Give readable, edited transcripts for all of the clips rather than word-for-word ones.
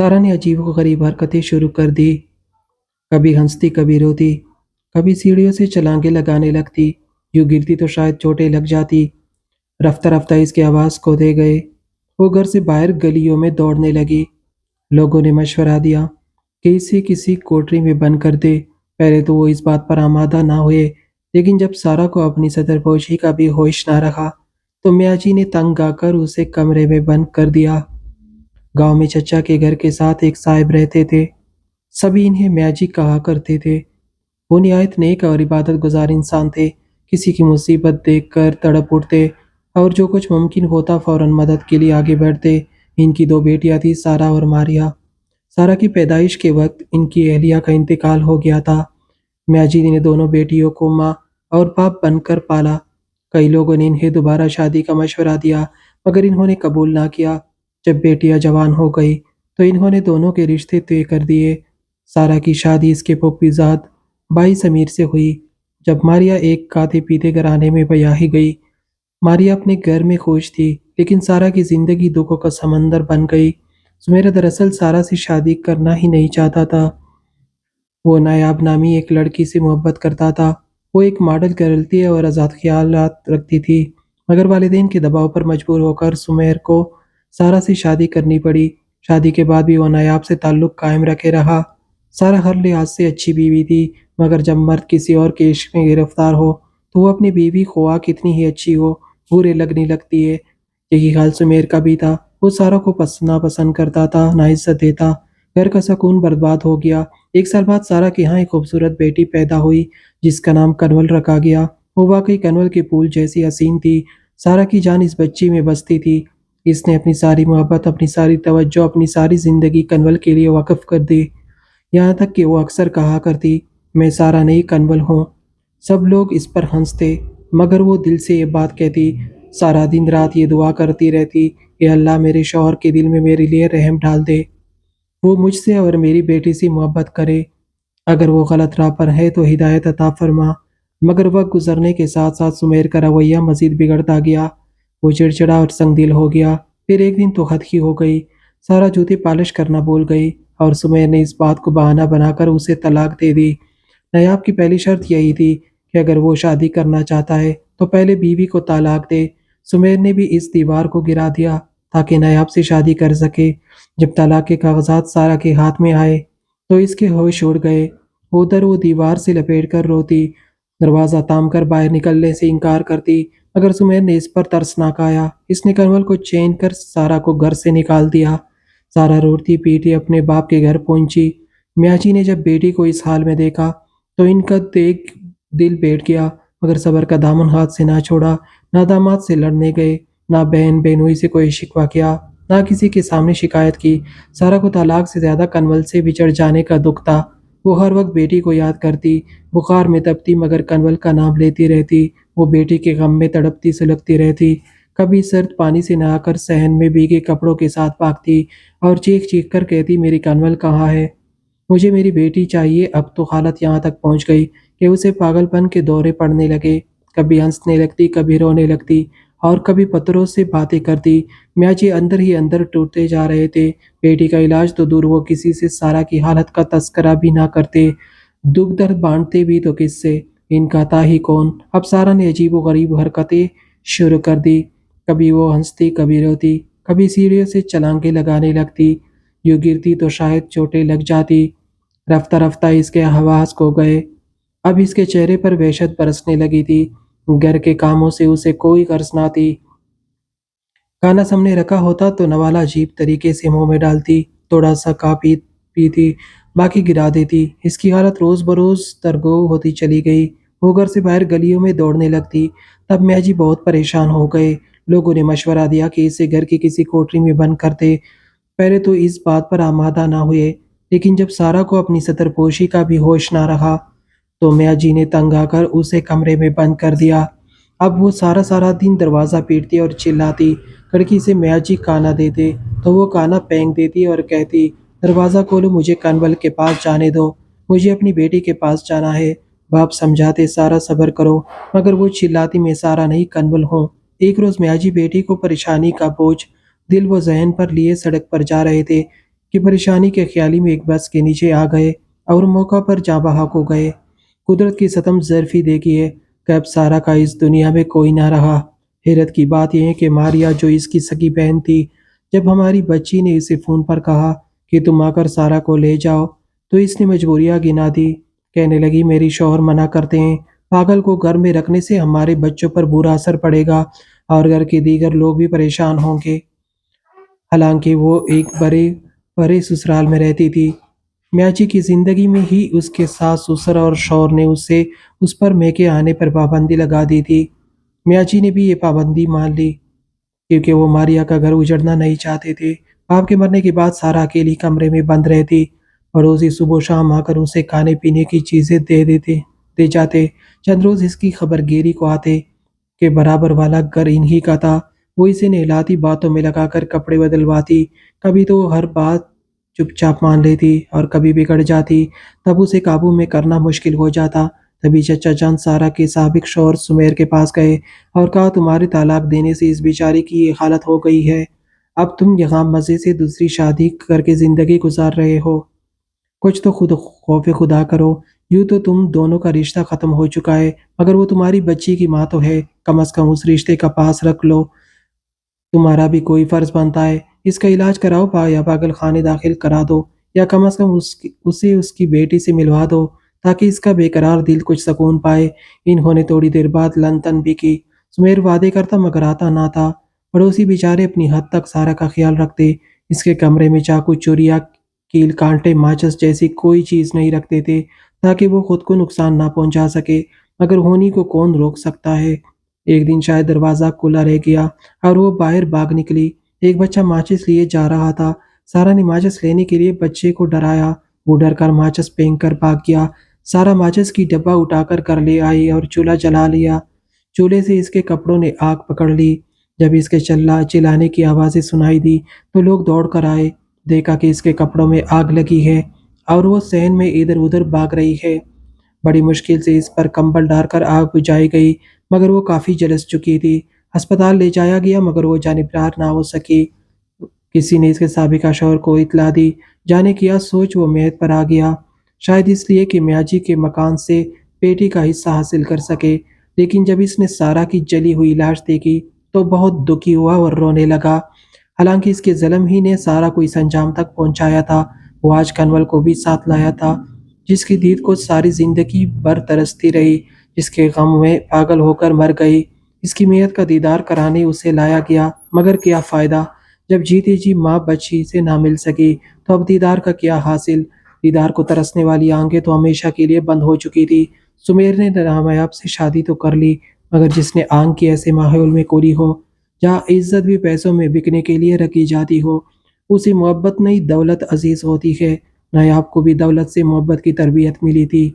सारा ने अजीब व गरीब हरकतें शुरू कर दी। कभी हंसती, कभी रोती, कभी सीढ़ियों से छलांगे लगाने लगती। यूं गिरती तो शायद चोटें लग जाती। रफ्ता रफ्ता इसकी आवाज़ खो दे गए। वो घर से बाहर गलियों में दौड़ने लगी। लोगों ने मशवरा दिया कि इसे किसी कोठरी में बंद कर दे। पहले तो वो इस बात पर आमादा ना हुए, लेकिन जब सारा को अपनी सदरपोशी का भी होश ना रहा, तो मियाँ जी ने तंग आकर उसे कमरे में बंद कर दिया। गांव में चचा के घर के साथ एक साहिब रहते थे। सभी इन्हें मियाँ जी कहा करते थे। वो निहायत नेक और इबादत गुजार इंसान थे। किसी की मुसीबत देखकर तड़प उठते और जो कुछ मुमकिन होता फौरन मदद के लिए आगे बढ़ते। इनकी दो बेटियां थी, सारा और मारिया। सारा की पैदाइश के वक्त इनकी अहलिया का इंतकाल हो गया था। मियाँ जी ने दोनों बेटियों को माँ और बाप बनकर पाला। कई लोगों ने इन्हें दोबारा शादी का मशवरा दिया, मगर इन्होंने कबूल ना किया। जब बेटियां जवान हो गई, तो इन्होंने दोनों के रिश्ते तय कर दिए। सारा की शादी इसके फूफीजाद भाई समीर से हुई। जब मारिया एक खाते पीते घराने में ब्याही गई। मारिया अपने घर में खुश थी, लेकिन सारा की जिंदगी दुखों का समंदर बन गई। सुमेरा दरअसल सारा से शादी करना ही नहीं चाहता था। वो नायाब नामी एक लड़की से मोहब्बत करता था। वो एक मॉडल गर्ल थी और आज़ाद ख्यालात रखती थी, मगर वालिदैन के दबाव पर मजबूर होकर सुमेर को सारा से शादी करनी पड़ी। शादी के बाद भी वो नायाब से ताल्लुक कायम रखे रहा। सारा हर लिहाज से अच्छी बीवी थी, मगर जब मर्द किसी और के इश्क में गिरफ्तार हो, तो वो अपनी बीवी ख्वाह कितनी ही अच्छी हो, बुरे लगने लगती है। यही हाल सुमेर का भी था। वो सारा को नापसंद करता था, ना इज्जत देता। घर का सुकून बर्बाद हो गया। एक साल बाद सारा के यहाँ एक खूबसूरत बेटी पैदा हुई, जिसका नाम कनवल रखा गया। वो वाकई कनवल के फूल जैसी हसीन थी। सारा की जान इस बच्ची में बसती थी। इसने अपनी सारी मोहब्बत, अपनी सारी तवज्जो, अपनी सारी जिंदगी कनवल के लिए वक्फ कर दी। यहाँ तक कि वो अक्सर कहा करती, मैं सारा नहीं कनवल हूँ। सब लोग इस पर हंसते, मगर वो दिल से ये बात कहती। सारा दिन रात ये दुआ करती रहती कि अल्लाह मेरे शौहर के दिल में मेरे लिए रहम डाल दे। वो मुझसे और मेरी बेटी से मोहब्बत करे। अगर वो गलत राह पर है तो हिदायत अता फरमा। मगर वक्त गुजरने के साथ साथ सुमेर का रवैया मजीद बिगड़ता गया। वो चिड़चिड़ा और संगदिल हो गया। फिर एक दिन तो हद ही हो गई। सारा जूते पॉलिश करना भूल गई और सुमेर ने इस बात को बहाना बनाकर उसे तलाक दे दी। नयाब की पहली शर्त यही थी कि अगर वो शादी करना चाहता है तो पहले बीवी को तलाक दे। सुमेर ने भी इस दीवार को गिरा दिया ताकि नयाब से शादी कर सके। जब तलाक के कागजात सारा के हाथ में आए, तो इसके होश उड़ गए। उधर वो दीवार से लपेट कर रोती, दरवाज़ा ताम कर बाहर निकलने से इनकार करती, मगर सुमेर ने इस पर तरस ना खाया। इसने कनवल को चैन कर सारा को घर से निकाल दिया। सारा रोती पीटी अपने बाप के घर पहुंची। मियाजी ने जब बेटी को इस हाल में देखा, तो इनका देख दिल बैठ गया, मगर सबर का दामन हाथ से ना छोड़ा। ना दामाद से लड़ने गए, ना बहन बहनोई से कोई शिकवा किया, ना किसी के सामने शिकायत की। सारा को तलाक से ज्यादा कनवल से बिछड़ जाने का दुख था। वो हर वक्त बेटी को याद करती, बुखार में तपती, मगर कनवल का नाम लेती रहती। वो बेटी के गम में तड़पती सुलगती रहती। कभी सर्द पानी से नहाकर सहन में भीगे कपड़ों के साथ भागती और चीख चीख कर कहती, मेरी कनवल कहाँ है, मुझे मेरी बेटी चाहिए। अब तो हालत यहाँ तक पहुँच गई कि उसे पागलपन के दौरे पड़ने लगे। कभी हंसने लगती, कभी रोने लगती और कभी पत्थरों से बातें करती। मियाँ जी अंदर ही अंदर टूटते जा रहे थे। बेटी का इलाज तो दूर, वो किसी से सारा की हालत का तस्करा भी ना करते। दुख दर्द बांटते भी तो किससे, इनका था ही कौन। अब सारा ने अजीब व गरीब हरकतें शुरू कर दी। कभी वो हंसती, कभी रोती, कभी सीढ़ियों से छलांगे लगाने लगती। यूं गिरती तो शायद चोटें लग जाती। रफ्ता रफ्ता इसके हवास खो गए। अब इसके चेहरे पर वहशत बरसने लगी थी। घर के कामों से उसे कोई गर्ज ना थी। खाना सामने रखा होता तो नवाला अजीब तरीके से मुंह में डालती, थोड़ा सा खा पी पीती, बाकी गिरा देती। इसकी हालत रोज बरोज तरगो होती चली गई। वो घर से बाहर गलियों में दौड़ने लगती। तब मियाँ जी बहुत परेशान हो गए। लोगों ने मशवरा दिया कि इसे घर की किसी कोठरी में बंद कर दे। पहले तो इस बात पर आमादा ना हुए, लेकिन जब सारा को अपनी सतरपोशी का भी होश ना रहा, तो मियाँ जी ने तंग आकर उसे कमरे में बंद कर दिया। अब वो सारा सारा दिन दरवाज़ा पीटती और चिल्लाती। खिड़की से मियाँ जी काना देते, तो वो काना फेंक देती और कहती, दरवाज़ा खोलो, मुझे कनवल के पास जाने दो, मुझे अपनी बेटी के पास जाना है। बाप समझाते, सारा सब्र करो, मगर वो चिल्लाती, मैं सारा नहीं कनवल हूँ। एक रोज़ मियाँ जी बेटी को परेशानी का बोझ दिल व ज़हन पर लिए सड़क पर जा रहे थे। کہ پریشانی کے خیالی میں ایک بس کے نیچے آ گئے اور موقع پر جاں بحق ہو گئے۔ قدرت کی ستم ظرفی دیکھی ہے کہ اب سارا کا اس دنیا میں کوئی نہ رہا۔ حیرت کی بات یہ ہے کہ ماریا جو اس کی سگی بہن تھی، جب ہماری بچی نے اسے فون پر کہا کہ تم آ کر سارا کو لے جاؤ تو اس نے مجبوریاں گنا دی۔ کہنے لگی میری شوہر منع کرتے ہیں، پاگل کو گھر میں رکھنے سے ہمارے بچوں پر برا اثر پڑے گا اور گھر کے دیگر لوگ بھی پریشان ہوں گے۔ حالانکہ وہ ایک بڑے بڑے سسرال میں رہتی تھی، میاچی کی زندگی میں ہی اس کے ساس سسر اور شوہر نے اس پر میکے آنے پر پابندی لگا دی تھی۔ میاچی نے بھی یہ پابندی مان لی کیونکہ وہ ماریا کا گھر اجڑنا نہیں چاہتے تھے۔ باپ کے مرنے کے بعد سارا اکیلی کمرے میں بند رہتی، پڑوسی صبح و شام آ کر اسے کھانے پینے کی چیزیں دے جاتے۔ چند روز اس کی خبر گیری کو آتے کہ برابر والا گھر انہی کا تھا۔ وہ اسے نہلاتی، باتوں میں لگا کر کپڑے بدلواتی، کبھی تو ہر بات چپ چاپ مان لیتی اور کبھی بگڑ جاتی، تب اسے قابو میں کرنا مشکل ہو جاتا۔ تبھی چچا جان سارا کے سابق شوہر سمیر کے پاس گئے اور کہا تمہارے طلاق دینے سے اس بیچاری کی یہ حالت ہو گئی ہے، اب تم یہاں مزے سے دوسری شادی کر کے زندگی گزار رہے ہو، کچھ تو خود خوف خدا کرو، یوں تو تم دونوں کا رشتہ ختم ہو چکا ہے، مگر وہ تمہاری بچی کی ماں تو ہے، کم از کم اس رشتے کا پاس رکھ لو، تمہارا بھی کوئی فرض بنتا ہے، اس کا علاج کراؤ یا پاگل خانے داخل کرا دو، یا کم از کم اسے اس کی بیٹی سے ملوا دو تاکہ اس کا بے قرار دل کچھ سکون پائے۔ انہوں نے تھوڑی دیر بعد لن تن بھی کی۔ سمیر وعدے کرتا مگر آتا نہ تھا۔ پڑوسی بیچارے اپنی حد تک سارا کا خیال رکھتے، اس کے کمرے میں چاقو، چوریا، کیل، کانٹے، ماچس جیسی کوئی چیز نہیں رکھتے تھے تاکہ وہ خود کو نقصان نہ پہنچا سکے، مگر ہونی کو کون روک سکتا ہے۔ ایک دن شاید دروازہ کھلا رہ گیا اور وہ باہر بھاگ نکلی۔ ایک بچہ ماچس لیے جا رہا تھا۔ سارا نے ماچس لینے کے لیے بچے کو ڈرایا، وہ ڈر کر ماچس پھینک کر بھاگ گیا۔ سارا ماچس کی ڈبہ اٹھا کر گھر لے آئی اور چولہا جلا لیا۔ چولہے سے اس کے کپڑوں نے آگ پکڑ لی۔ جب اس کے چلانے کی آوازیں سنائی دی تو لوگ دوڑ کر آئے، دیکھا کہ اس کے کپڑوں میں آگ لگی ہے اور وہ صحن میں ادھر ادھر بھاگ رہی ہے۔ بڑی مشکل سے اس پر کمبل ڈال کر آگ بجھائی گئی، مگر وہ کافی جلس چکی تھی۔ ہسپتال لے جایا گیا مگر وہ جانبدار نہ ہو سکی۔ کسی نے اس کے سابقہ شوہر کو اطلاع دی، جانے کیا سوچ وہ میت پر آ گیا، شاید اس لیے کہ میاجی کے مکان سے پیٹی کا حصہ حاصل کر سکے۔ لیکن جب اس نے سارا کی جلی ہوئی لاش دیکھی تو بہت دکھی ہوا اور رونے لگا۔ حالانکہ اس کے ظلم ہی نے سارا کو اس انجام تک پہنچایا تھا۔ وہ آج کنول کو بھی ساتھ لایا تھا، جس کی دید کو ساری زندگی بھر ترستی رہی، جس کے غم میں پاگل ہو کر مر گئی۔ اس کی میت کا دیدار کرانے اسے لایا گیا، مگر کیا فائدہ، جب جیتے جی ماں بچی سے نہ مل سکی تو اب دیدار کا کیا حاصل۔ دیدار کو ترسنے والی آنکھیں تو ہمیشہ کے لیے بند ہو چکی تھی۔ سمیر نے نامحب سے شادی تو کر لی، مگر جس نے آنکھ کی ایسے ماحول میں کوری ہو جہاں عزت بھی پیسوں میں بکنے کے لیے رکھی جاتی ہو، اسے محبت نہیں دولت عزیز ہوتی ہے۔ نایاب کو بھی دولت سے محبت کی تربیت ملی تھی۔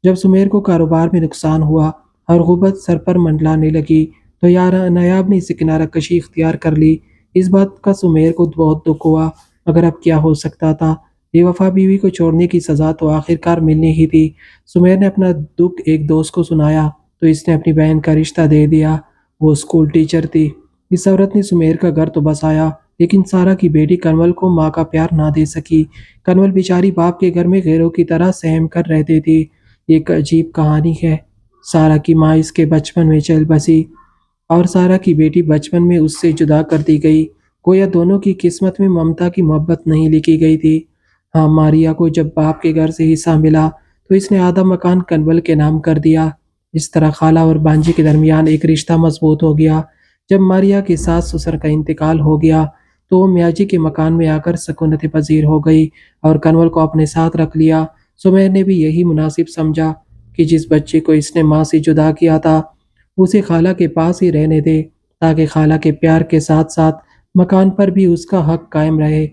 جب سمیر کو کاروبار میں نقصان ہوا اور غربت سر پر منڈلانے لگی تو نایاب نے اسے کنارہ کشی اختیار کر لی۔ اس بات کا سمیر کو بہت دکھ ہوا، مگر اب کیا ہو سکتا تھا، بے وفا بیوی کو چھوڑنے کی سزا تو آخرکار ملنی ہی تھی۔ سمیر نے اپنا دکھ ایک دوست کو سنایا تو اس نے اپنی بہن کا رشتہ دے دیا۔ وہ اسکول ٹیچر تھی۔ اس عورت نے سمیر کا گھر تو بسایا، لیکن سارا کی بیٹی کنول کو ماں کا پیار نہ دے سکی۔ کنول بیچاری باپ کے گھر میں غیروں کی طرح سہم کر رہتی تھی۔ ایک عجیب کہانی ہے۔ سارا کی ماں اس کے بچپن میں چل بسی اور سارا کی بیٹی بچپن میں اس سے جدا کر دی گئی، گویا دونوں کی قسمت میں ممتا کی محبت نہیں لکھی گئی تھی۔ ہاں، ماریا کو جب باپ کے گھر سے حصہ ملا تو اس نے آدھا مکان کنول کے نام کر دیا۔ اس طرح خالہ اور بانجی کے درمیان ایک رشتہ مضبوط ہو گیا۔ جب ماریا کے ساس سسر کا انتقال ہو گیا تو وہ میاجی کے مکان میں آ کر سکونت پذیر ہو گئی اور کنول کو اپنے ساتھ رکھ لیا۔ سمیر نے بھی یہی مناسب سمجھا کہ جس بچے کو اس نے ماں سے جدا کیا تھا اسے خالہ کے پاس ہی رہنے دے تاکہ خالہ کے پیار کے ساتھ ساتھ مکان پر بھی اس کا حق قائم رہے۔